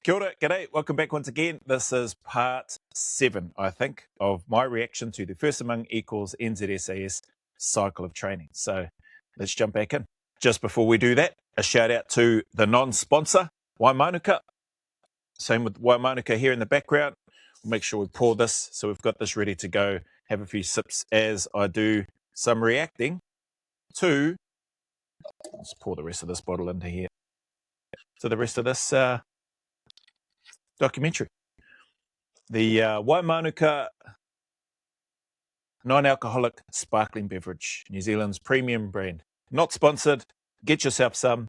Kia ora, g'day, welcome back once again. This is part 7, I think, of my reaction to the First Among Equals NZSAS cycle of training. So let's jump back in. Just before we do that, a shout out to the non-sponsor, Waimanuka. Same with Waimanuka here in the background. We'll make sure we pour this so we've got this ready to go. Have a few sips as I do some reacting to, let's pour the rest of this bottle into here, to the rest of this documentary. The Waimanuka non-alcoholic sparkling beverage, New Zealand's premium brand. Not sponsored. Get yourself some.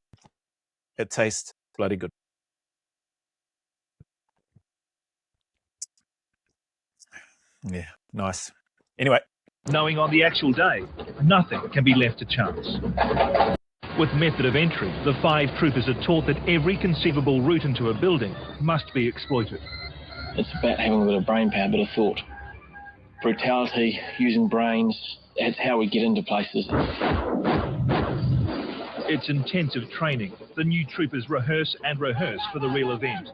It tastes bloody good. Yeah, nice. Anyway. Knowing on the actual day, nothing can be left to chance. With method of entry, the 5 troopers are taught that every conceivable route into a building must be exploited. It's about having a bit of brain power, a bit of thought. Brutality, using brains, that's how we get into places. It's intensive training. The new troopers rehearse and rehearse for the real event.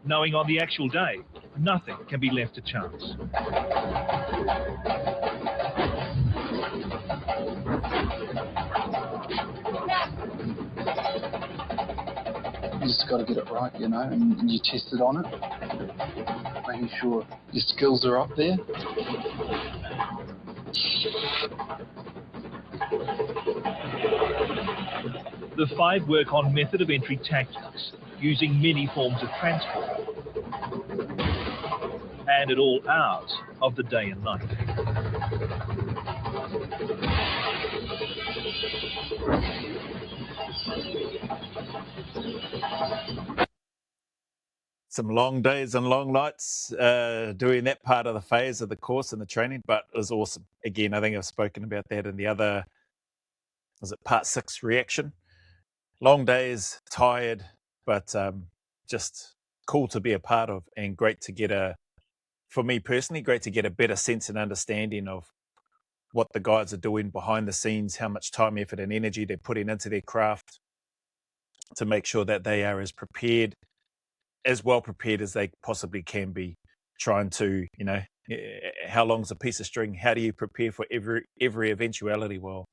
Knowing on the actual day, nothing can be left to chance. You just got to get it right, and you test it on it, making sure your skills are up there. The 5 work on method of entry tactics, using many forms of transport, and at all hours of the day and night. Some long days and long nights doing that part of the phase of the course and the training, but it was awesome. Again, I think I've spoken about that in the other, was it part 6 reaction? Long days, tired, but just cool to be a part of, and great to get for me personally, great to get a better sense and understanding of what the guys are doing behind the scenes, how much time, effort and energy they're putting into their craft to make sure that they are as well prepared as they possibly can be, trying to, how long's a piece of string? How do you prepare for every eventuality? Well,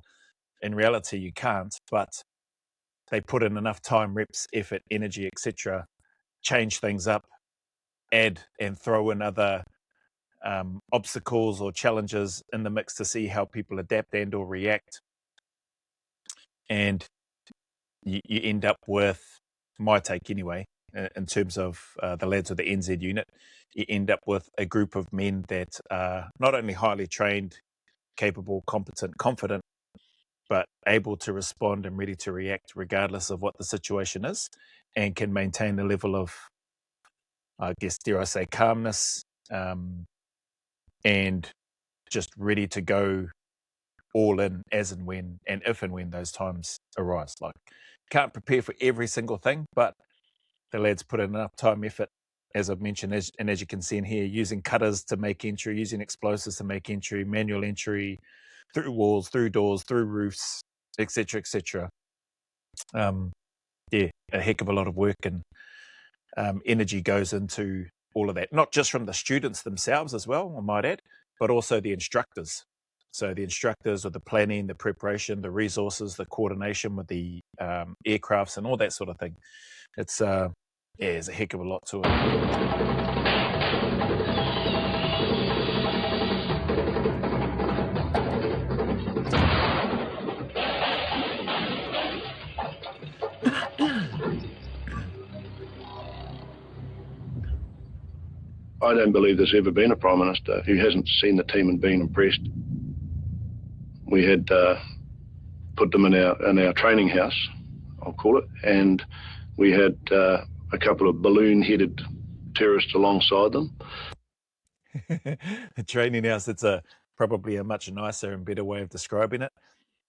in reality, you can't, but they put in enough time, reps, effort, energy, etc., change things up, add and throw in other obstacles or challenges in the mix to see how people adapt and or react. And you end up with, my take anyway, in terms of the lads of the NZ unit, you end up with a group of men that are not only highly trained, capable, competent, confident, but able to respond and ready to react regardless of what the situation is, and can maintain a level of, I guess, dare I say, calmness, and just ready to go all in as and when, and if and when those times arise. Like, can't prepare for every single thing, but the lads put in enough time, effort, as I've mentioned, and as you can see in here, using cutters to make entry, using explosives to make entry, manual entry, through walls, through doors, through roofs, etc., etc. Yeah, a heck of a lot of work and energy goes into all of that, not just from the students themselves as well, I might add, but also the instructors. So the instructors with the planning, the preparation, the resources, the coordination with the aircrafts and all that sort of thing. It's there's a heck of a lot to it. I don't believe there's ever been a Prime Minister who hasn't seen the team and been impressed. We had put them in our training house, I'll call it, and we had a couple of balloon-headed terrorists alongside them. The training house, it's probably a much nicer and better way of describing it.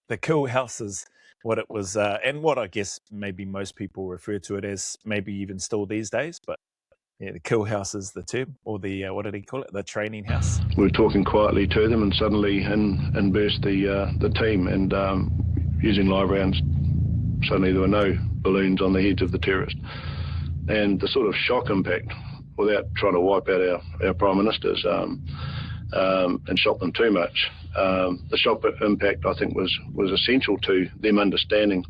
The kill house is what it was, and what I guess maybe most people refer to it as, maybe even still these days, but yeah, the kill house is the term, or the, what did he call it? The training house. We were talking quietly to them, and suddenly in burst the team, and using live rounds, suddenly there were no balloons on the heads of the terrorists. And the sort of shock impact, without trying to wipe out our Prime Ministers and shock them too much, the shock impact, I think, was essential to them understanding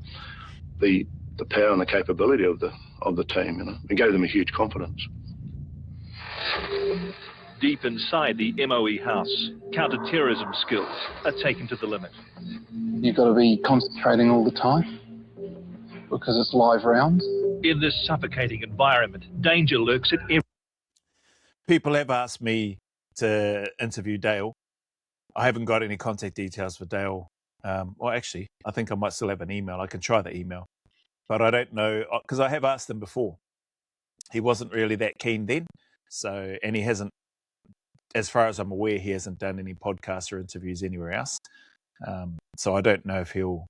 the power and the capability of the team. It gave them a huge confidence. Deep inside the MOE house, counter-terrorism skills are taken to the limit. You've got to be concentrating all the time because it's live rounds. In this suffocating environment, danger lurks at every... People have asked me to interview Dale. I haven't got any contact details for Dale. Well, actually, I think I might still have an email. I can try the email. But I don't know, because I have asked him before. He wasn't really that keen then. So, and he hasn't, as far as I'm aware, he hasn't done any podcasts or interviews anywhere else. So I don't know if he'll,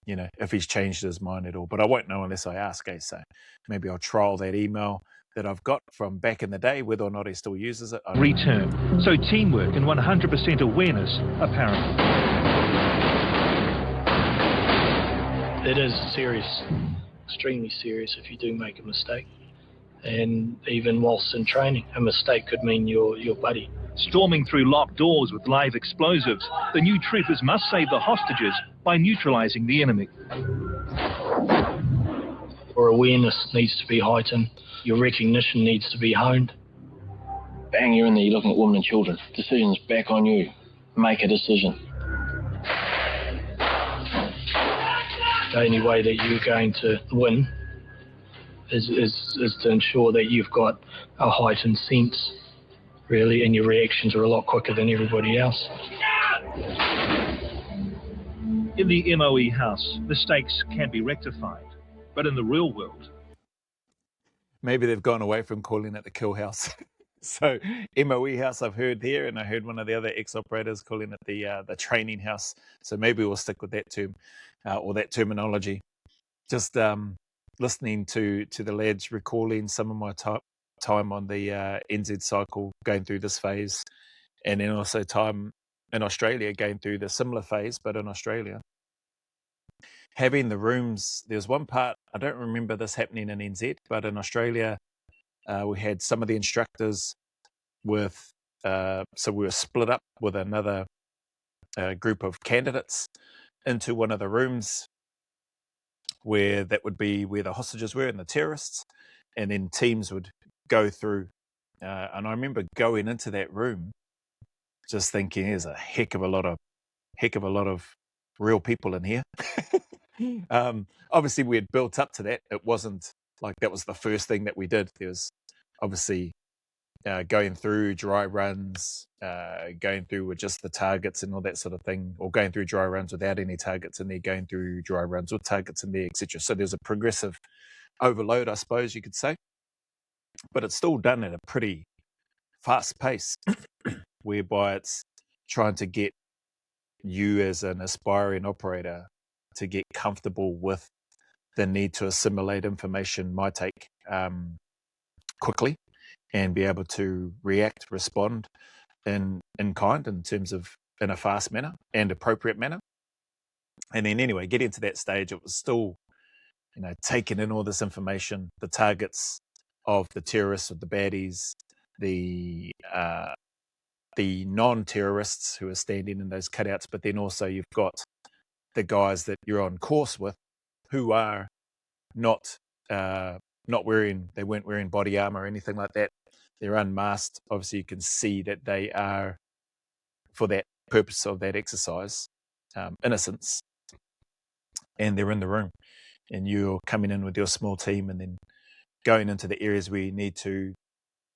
if he's changed his mind at all. But I won't know unless I ask, So maybe I'll trial that email that I've got from back in the day, whether or not he still uses it. Return. So teamwork and 100% awareness are paramount. It is serious, extremely serious if you do make a mistake. And even whilst in training, a mistake could mean your buddy. Storming through locked doors with live explosives, the new troopers must save the hostages by neutralising the enemy. Your awareness needs to be heightened. Your recognition needs to be honed. Bang, you're in there, you're looking at women and children. Decision's back on you. Make a decision. The only way that you're going to win is to ensure that you've got a heightened sense, really, and your reactions are a lot quicker than everybody else. In the MOE house, mistakes can be rectified, but in the real world... Maybe they've gone away from calling it the kill house. So MOE house I've heard here, and I heard one of the other ex-operators calling it the training house. So maybe we'll stick with that term or that terminology. Just listening to the lads, recalling some of my time on the NZ cycle, going through this phase, and then also time in Australia going through the similar phase, but in Australia. Having the rooms, there's one part, I don't remember this happening in NZ, but in Australia, we had some of the instructors with, so we were split up with another group of candidates into one of the rooms where that would be where the hostages were and the terrorists, and then teams would go through. And I remember going into that room just thinking, there's a heck of a lot of real people in here. Obviously, we had built up to that. It wasn't like that was the first thing that we did. There was obviously going through dry runs, going through with just the targets and all that sort of thing, or going through dry runs without any targets in there, going through dry runs with targets in there, etc. So there's a progressive overload, I suppose you could say. But it's still done at a pretty fast pace, whereby it's trying to get you as an aspiring operator to get comfortable with the need to assimilate information might take quickly and be able to react, respond in kind, in terms of in a fast manner and appropriate manner. And then anyway, getting to that stage, it was still, taking in all this information, the targets of the terrorists, of the baddies, the non-terrorists who are standing in those cutouts, but then also you've got the guys that you're on course with who are not wearing, they weren't wearing body armor or anything like that. They're unmasked. Obviously, you can see that they are, for that purpose of that exercise, innocents, and they're in the room. And you're coming in with your small team and then going into the areas where you need to,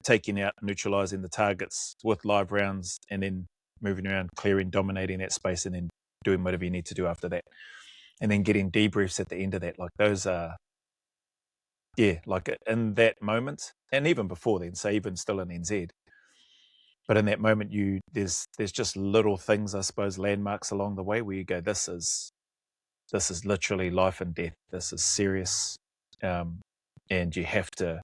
taking out, neutralizing the targets with live rounds, and then moving around, clearing, dominating that space, and then doing whatever you need to do after that. And then getting debriefs at the end of that. Like those are, like in that moment, and even before then, so even still in NZ. But in that moment, there's just little things, I suppose, landmarks along the way where you go, this is literally life and death. This is serious, and you have to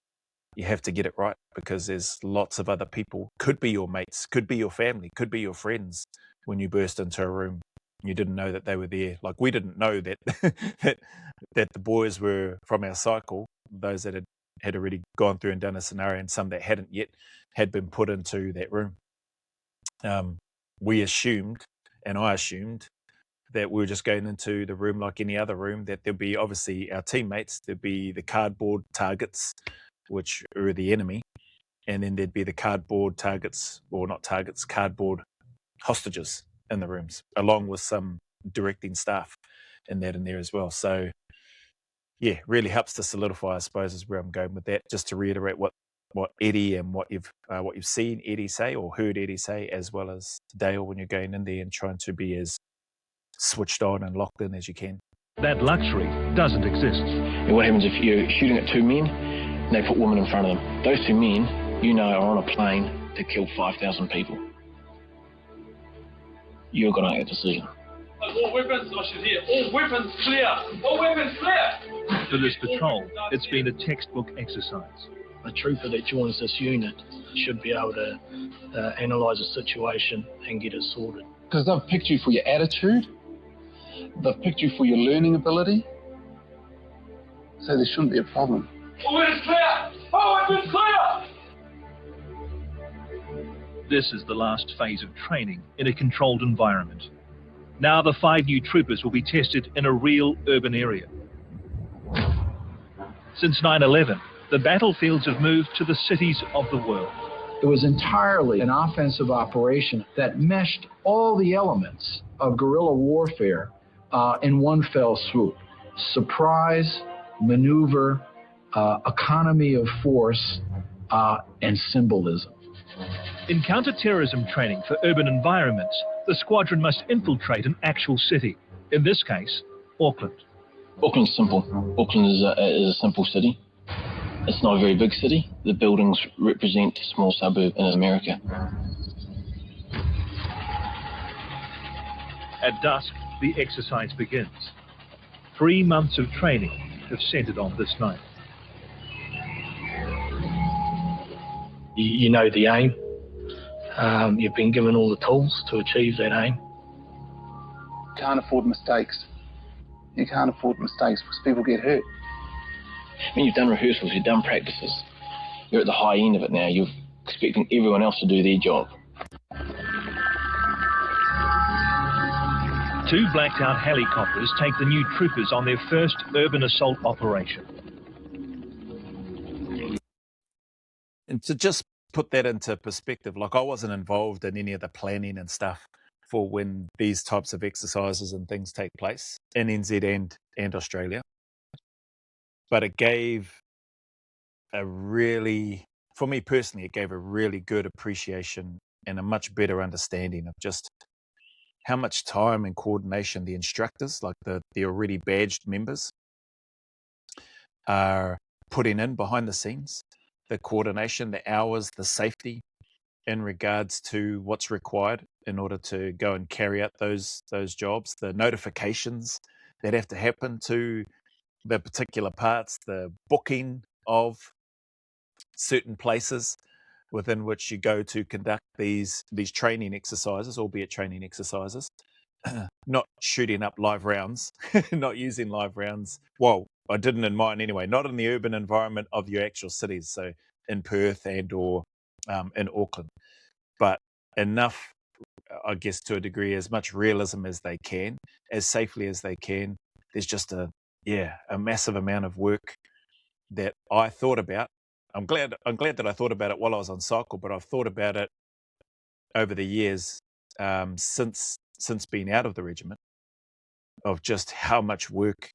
get it right, because there's lots of other people. Could be your mates, could be your family, could be your friends. When you burst into a room, you didn't know that they were there. Like we didn't know that that the boys were from our cycle, those that had had already gone through and done a scenario, and some that hadn't yet had been put into that room. We assumed, and I assumed, that we were just going into the room like any other room, that there'd be obviously our teammates, there'd be the cardboard targets, which are the enemy, and then there'd be the cardboard targets, or not targets, cardboard hostages in the rooms, along with some directing staff in there as well. So yeah, really helps to solidify, I suppose, is where I'm going with that. Just to reiterate what Eddie and what you've seen Eddie say or heard Eddie say, as well as Dale, when you're going in there and trying to be as switched on and locked in as you can. That luxury doesn't exist. And what happens if you're shooting at two men and they put women in front of them? Those two men, you know, are on a plane to kill 5,000 people. You're going to make a decision. All weapons, I should hear. All weapons clear. All weapons clear. For this patrol, it's been a textbook exercise. A trooper that joins this unit should be able to analyse a situation and get it sorted. Because they've picked you for your attitude, they've picked you for your learning ability, so there shouldn't be a problem. All weapons clear. All weapons clear. This is the last phase of training in a controlled environment. Now the 5 new troopers will be tested in a real urban area. Since 9/11, the battlefields have moved to the cities of the world. It was entirely an offensive operation that meshed all the elements of guerrilla warfare in one fell swoop. Surprise, maneuver, economy of force, and symbolism. In counter-terrorism training for urban environments, the squadron must infiltrate an actual city. In this case, Auckland. Auckland's simple. Auckland is a simple city. It's not a very big city. The buildings represent a small suburb in America. At dusk, the exercise begins. 3 months of training have centered on this night. You know the aim. You've been given all the tools to achieve that aim. You can't afford mistakes. You can't afford mistakes because people get hurt. When you've done rehearsals, you've done practices, you're at the high end of it now. You're expecting everyone else to do their job. 2 blacked-out helicopters take the new troopers on their first urban assault operation. And to just put that into perspective, like I wasn't involved in any of the planning and stuff for when these types of exercises and things take place in NZ and Australia. But it gave for me personally, it gave a really good appreciation and a much better understanding of just how much time and coordination the instructors, like the already badged members, are putting in behind the scenes. The coordination, the hours, the safety in regards to what's required in order to go and carry out those jobs, the notifications that have to happen to the particular parts, the booking of certain places within which you go to conduct these training exercises, albeit training exercises, not shooting up live rounds, not using live rounds. Well, I didn't in mine anyway, not in the urban environment of your actual cities, so in Perth and or in Auckland, but enough, I guess, to a degree, as much realism as they can, as safely as they can. There's just a massive amount of work that I thought about. I'm glad that I thought about it while I was on cycle, but I've thought about it over the years since being out of the regiment, of just how much work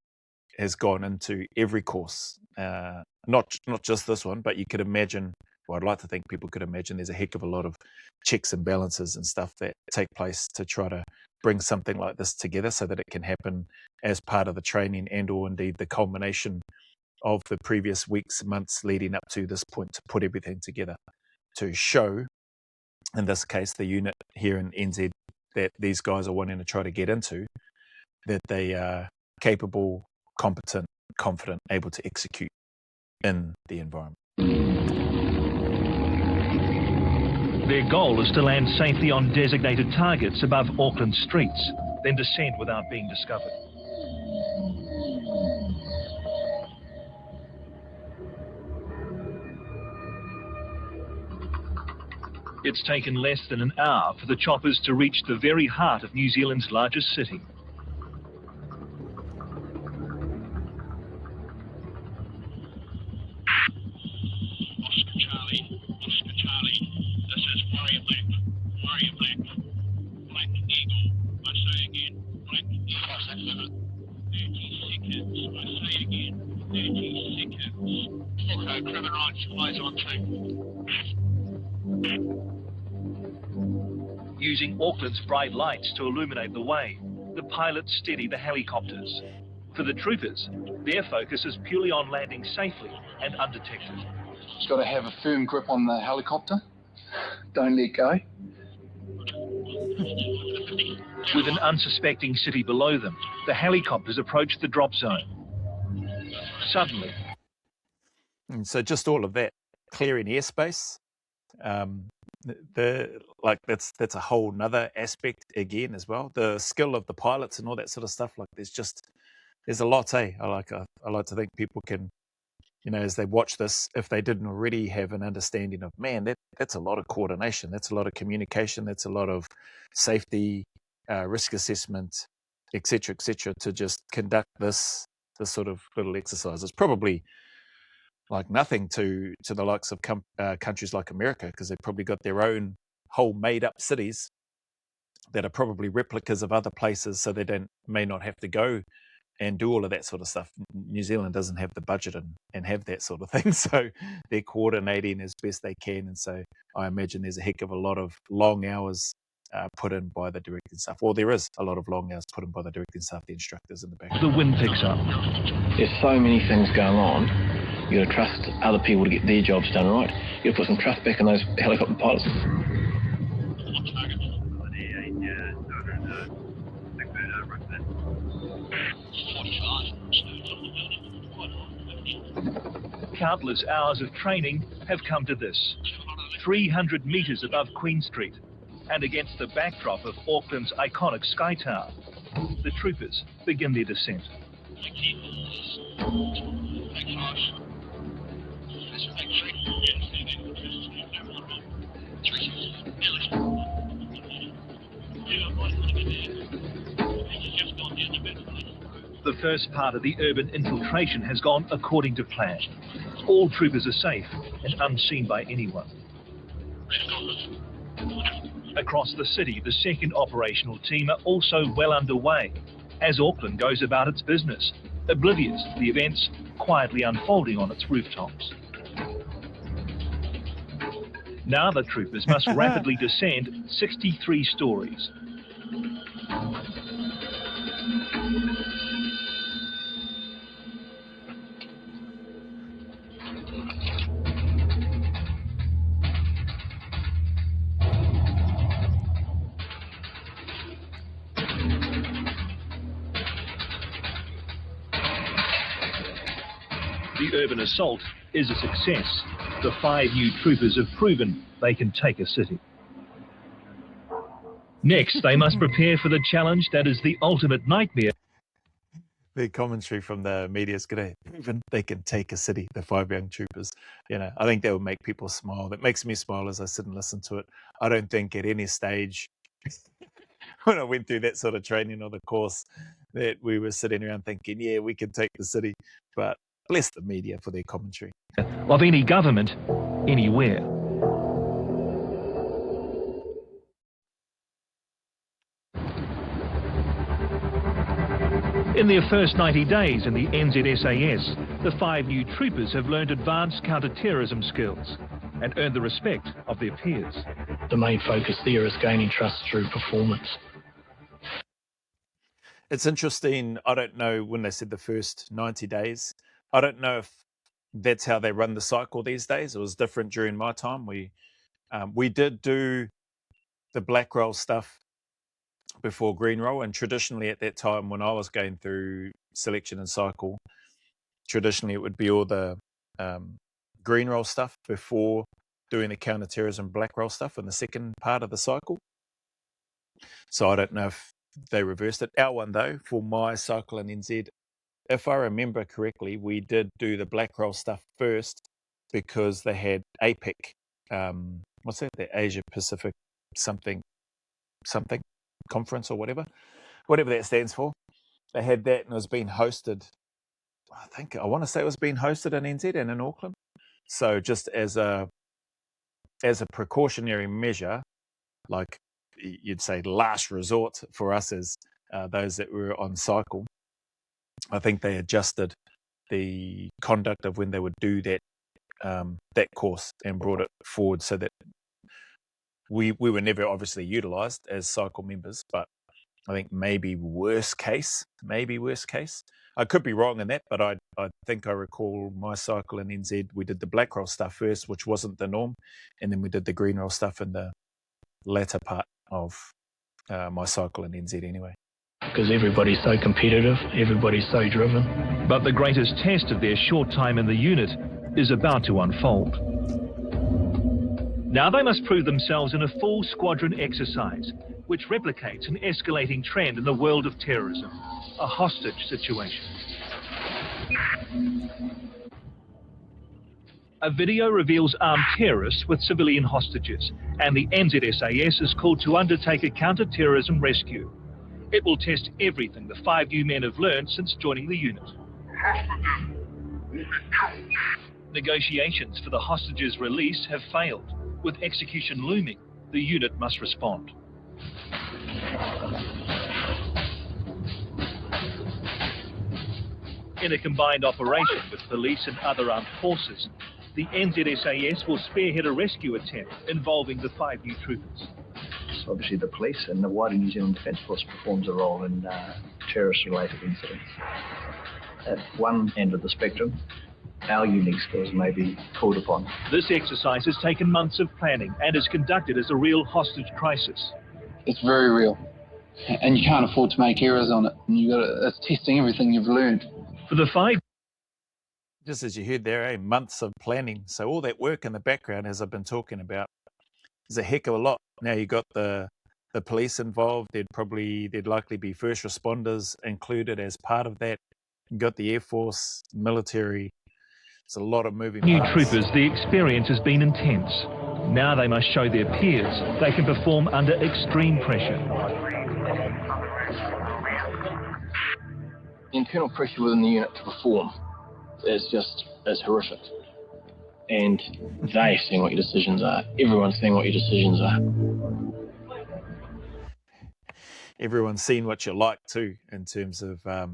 has gone into every course, not just this one, but you could imagine, well, I'd like to think people could imagine there's a heck of a lot of checks and balances and stuff that take place to try to bring something like this together so that it can happen as part of the training and or indeed the culmination of the previous weeks, months leading up to this point, to put everything together to show, in this case, the unit here in NZ that these guys are wanting to try to get into, that they are capable, competent, confident, able to execute in the environment. Their goal is to land safely on designated targets above Auckland streets, then descend without being discovered. It's taken less than an hour for the choppers to reach the very heart of New Zealand's largest city. Oscar Charlie, this is Warrior Black, Black Eagle, I say again, Black Eagle, 30 seconds, I say again, 30 seconds. Okay, Criminal Rights, eyes on track. Using Auckland's bright lights to illuminate the way, the pilots steady the helicopters. For the troopers, their focus is purely on landing safely and undetected. You've got to have a firm grip on the helicopter. Don't let go. With an unsuspecting city below them, the helicopters approach the drop zone. Suddenly, and so just all of that clearing airspace, that's a whole nother aspect again as well. The skill of the pilots and all that sort of stuff. Like there's a lot. I like to think people can, as they watch this, if they didn't already have an understanding of, man, that's a lot of coordination, that's a lot of communication, that's a lot of safety, risk assessment, etc., to just conduct this sort of little exercise. It's probably like nothing to the likes of countries like America, because they've probably got their own whole made-up cities that are probably replicas of other places, so they may not have to go and do all of that sort of stuff. New Zealand doesn't have the budget and have that sort of thing, so they're coordinating as best they can. And so I imagine there's a heck of a lot of long hours put in by the directing staff. Well, there is a lot of long hours put in by the directing staff, the instructors in the back. The wind picks up. There's so many things going on. You got to trust other people to get their jobs done right. You got to put some trust back in those helicopter pilots. Countless hours of training have come to this. 300 metres above Queen Street, and against the backdrop of Auckland's iconic Sky Tower, the troopers begin their descent. The first part of the urban infiltration has gone according to plan. All troopers are safe and unseen by anyone. Across the city, the second operational team are also well underway as Auckland goes about its business, oblivious to the events quietly unfolding on its rooftops. Now the troopers must rapidly descend 63 stories. The urban assault is a success. The 5 new troopers have proven they can take a city. Next, they must prepare for the challenge that is the ultimate nightmare. The commentary from the media is going to proven they can take a city, the 5 young troopers. I think that will make people smile. That makes me smile as I sit and listen to it. I don't think at any stage when I went through that sort of training or the course that we were sitting around thinking, yeah, we can take the city. But bless the media for their commentary. Of any government, anywhere. In their first 90 days in the NZSAS, the 5 new troopers have learned advanced counter-terrorism skills and earned the respect of their peers. The main focus there is gaining trust through performance. It's interesting, I don't know when they said the first 90 days, I don't know if that's how they run the cycle these days. It was different during my time. We did do the black roll stuff before green roll, and traditionally at that time when I was going through selection and cycle, traditionally it would be all the green roll stuff before doing the counter-terrorism black roll stuff in the second part of the cycle. So I don't know if they reversed it. Our one though, for my cycle in NZ, if I remember correctly, we did do the black roll stuff first because they had APEC what's that? The Asia Pacific something conference or whatever that stands for. They had that, and it was being hosted. I want to say it was being hosted in NZ and in Auckland. So just as a precautionary measure, like you'd say, last resort for us as those that were on cycle, I think they adjusted the conduct of when they would do that course and brought it forward so that we were never obviously utilised as cycle members, but I think maybe worst case. I could be wrong in that, but I think I recall my cycle in NZ, we did the black roll stuff first, which wasn't the norm, and then we did the green roll stuff in the latter part of my cycle in NZ anyway. Because everybody's so competitive, everybody's so driven. But the greatest test of their short time in the unit is about to unfold. Now they must prove themselves in a full squadron exercise, which replicates an escalating trend in the world of terrorism, a hostage situation. A video reveals armed terrorists with civilian hostages, and the NZSAS is called to undertake a counter-terrorism rescue. It will test everything the 5 new men have learned since joining the unit. Negotiations for the hostages' release have failed. With execution looming, the unit must respond. In a combined operation with police and other armed forces, the NZSAS will spearhead a rescue attempt involving the 5 new troopers. So obviously the police and the wider New Zealand Defence Force performs a role in terrorist-related incidents. At one end of the spectrum, our unique skills may be called upon. This exercise has taken months of planning and is conducted as a real hostage crisis. It's very real, and you can't afford to make errors on it. And it's testing everything you've learned. For the 5, just as you heard there, months of planning. So all that work in the background, as I've been talking about, is a heck of a lot. Now you got the police involved. There'd likely be first responders included as part of that. You got the Air Force, military. It's a lot of moving new parts. troopers, the experience has been intense. Now they must show their peers they can perform under extreme pressure. The internal pressure within the unit to perform is horrific. And they're seeing what your decisions are. Everyone's seeing what your decisions are. Everyone's seen what you like too, in terms of, are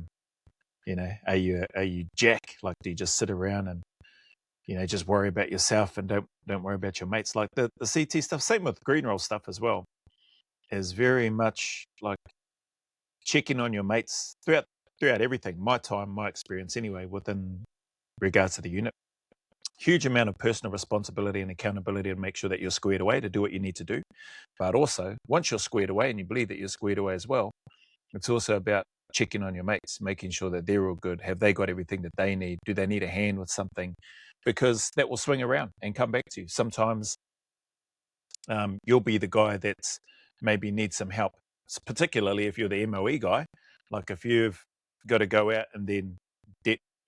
you Jack? Like, do you just sit around and, just worry about yourself and don't worry about your mates? Like the CT stuff, same with green roll stuff as well, is very much like checking on your mates throughout everything. My experience anyway, within regards to the unit. Huge amount of personal responsibility and accountability to make sure that you're squared away to do what you need to do. But also, once you're squared away and you believe that you're squared away as well, it's also about checking on your mates, making sure that they're all good. Have they got everything that they need? Do they need a hand with something? Because that will swing around and come back to you. Sometimes you'll be the guy that maybe needs some help, particularly if you're the MOE guy. Like if you've got to go out and then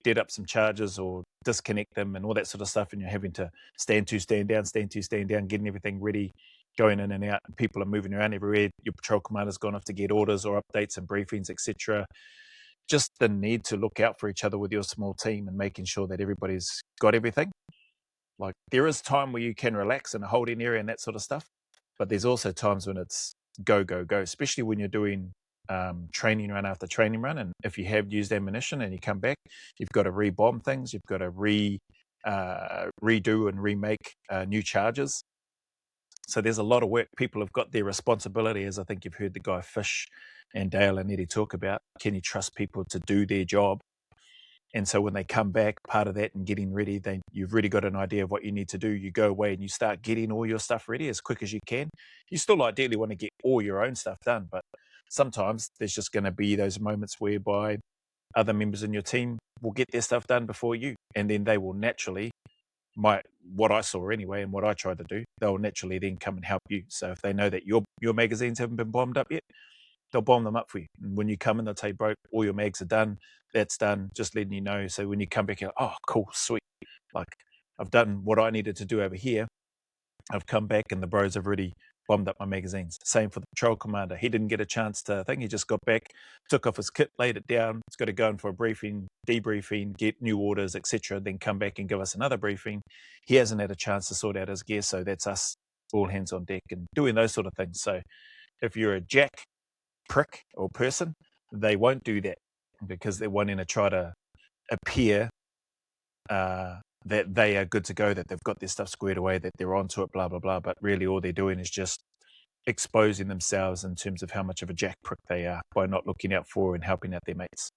dead up some charges or disconnect them and all that sort of stuff, and you're having to stand down, getting everything ready, going in and out, and people are moving around everywhere. Your patrol commander's gone off to get orders or updates and briefings, etc. Just the need to look out for each other with your small team and making sure that everybody's got everything. Like, there is time where you can relax in a holding area and that sort of stuff, but there's also times when it's go, especially when you're doing training run after training run. And if you have used ammunition and you come back, you've got to re-bomb things, you've got to redo and remake new charges. So there's a lot of work. People have got their responsibility, as I think you've heard the guy Fish and Dale and Eddie talk about. Can you trust people to do their job? And so when they come back, part of that and getting ready, you've really got an idea of what you need to do. You go away and you start getting all your stuff ready as quick as you can. You still ideally want to get all your own stuff done, but sometimes there's just going to be those moments whereby other members in your team will get their stuff done before you, and then they will naturally, what I saw anyway and what I tried to do, they'll naturally then come and help you. So if they know that your magazines haven't been bombed up yet, they'll bomb them up for you. And when you come in, they'll tell you, bro, all your mags are done. That's done. Just letting you know. So when you come back, you're like, oh, cool, sweet. Like, I've done what I needed to do over here. I've come back and the bros have already bombed up my magazines. Same for the patrol commander. He didn't get a chance to, I think he just got back, took off his kit, laid it down. He's got to go in for a briefing, debriefing, get new orders, etc., then come back and give us another briefing. He hasn't had a chance to sort out his gear, so that's us all hands on deck and doing those sort of things. So if you're a jack prick or person, they won't do that because they're wanting to try to appear that they are good to go, that they've got their stuff squared away, that they're onto it, blah, blah, blah. But really all they're doing is just exposing themselves in terms of how much of a jack prick they are by not looking out for and helping out their mates.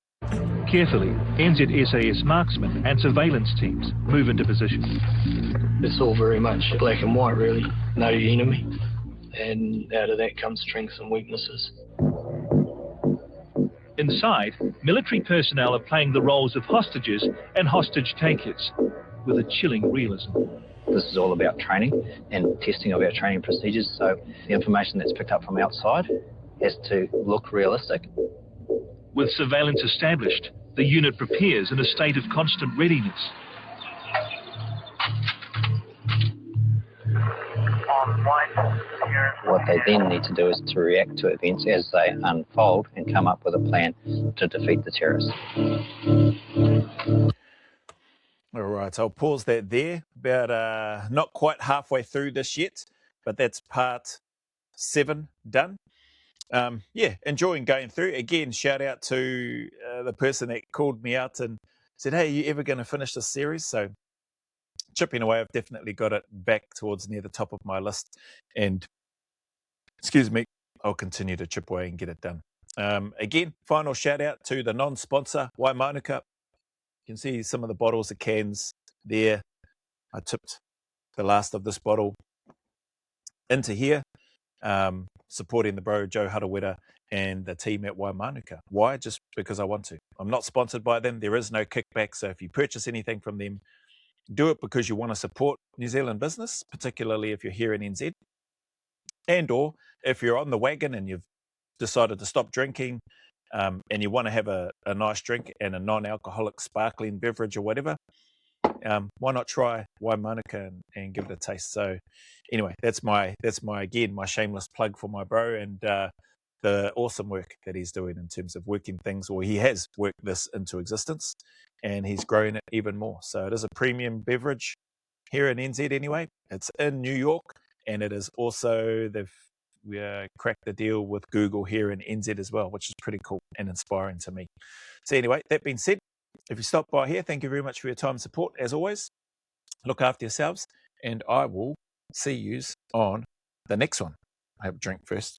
Carefully, NZSAS marksmen and surveillance teams move into position. It's all very much black and white, really. Know your enemy, and out of that comes strengths and weaknesses. Inside, military personnel are playing the roles of hostages and hostage takers with a chilling realism. This is all about training and testing of our training procedures, so the information that's picked up from outside has to look realistic. With surveillance established, the unit prepares in a state of constant readiness. What they then need to do is to react to events as they unfold and come up with a plan to defeat the terrorists. All right, I'll pause that there. About not quite halfway through this yet, but that's part 7 done. Yeah, enjoying going through. Again, shout out to the person that called me out and said, hey, are you ever going to finish this series? So chipping away, I've definitely got it back towards near the top of my list. And, excuse me, I'll continue to chip away and get it done. Again, final shout out to the non-sponsor, Waimanuka. You can see some of the bottles, the cans there. I tipped the last of this bottle into here, supporting the bro Joe Harawira and the team at Waimanuka. Why? Just because I want to. I'm not sponsored by them. There is no kickback. So if you purchase anything from them, do it because you want to support New Zealand business, particularly if you're here in NZ. And or if you're on the wagon and you've decided to stop drinking and you want to have a nice drink and a non-alcoholic sparkling beverage or whatever, why not try Waimanuka and give it a taste? So anyway, that's my again, my shameless plug for my bro and the awesome work that he's doing in terms of working things, or he has worked this into existence and he's growing it even more. So it is a premium beverage here in NZ anyway. It's in New York and it is also, they've cracked the deal with Google here in NZ as well, which is pretty cool and inspiring to me. So anyway, that being said, if you stop by here, thank you very much for your time and support. As always, look after yourselves, and I will see you on the next one. I have a drink first.